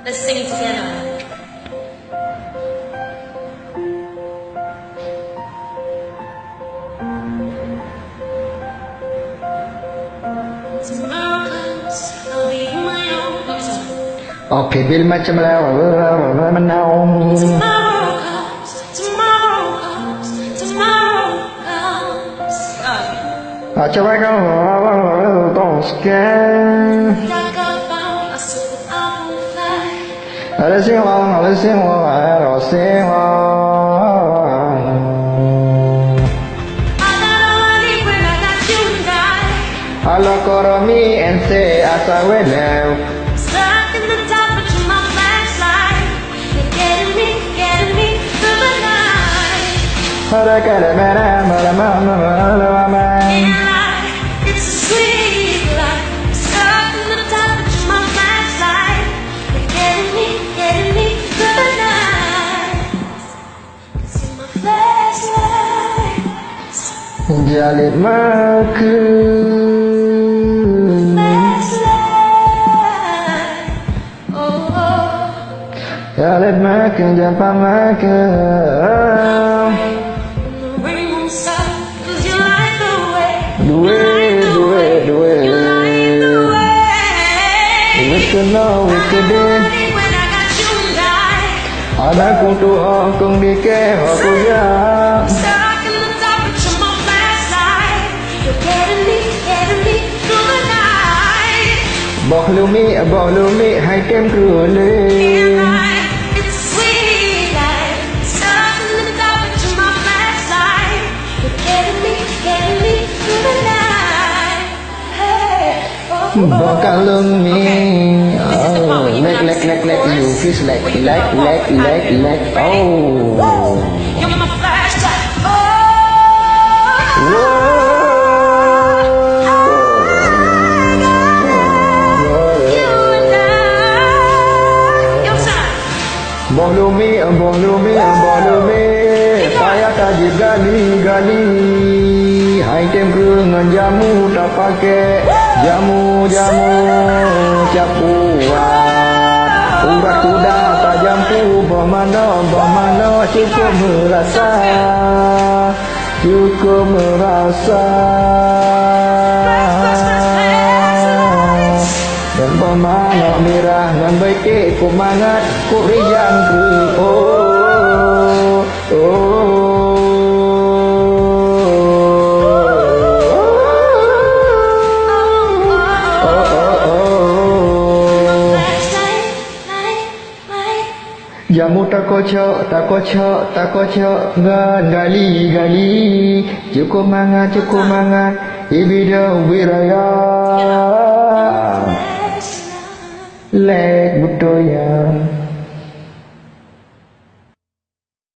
Let's sing it together. Tomorrow comes, I'll be my own son. Oke, bil macam lah, menang. Tomorrow comes, tomorrow comes, tomorrow comes. Coba kau toskan. Ada siang, ada siang, ada siang. Halo koromi ente asa welau. Stuck in the dark, but you're my flashlight. You're getting me through the night. Ada kada mana mana. It's a sweet life. Stuck in the dark, but you're my flashlight. You're getting me through the night. 'Cause you're my flashlight. Jalin maku. Jalin maku jangan makan. Ada kutu kong di ke aku ya.บอกลูมิให้เต็มครัวเลย บอกกันลูมิเล็กอยู่ฟิสเล็กโอ้ Bolumi saya tajib gali hai tem kerengan jamu tak pakai jamu capuan urat kuda tak jampu mana cukup merasa dan pemana merah dan baik kumangat ku riang ku Jamu tak kocok gali cukup mangat ibida wiraya lek budoyan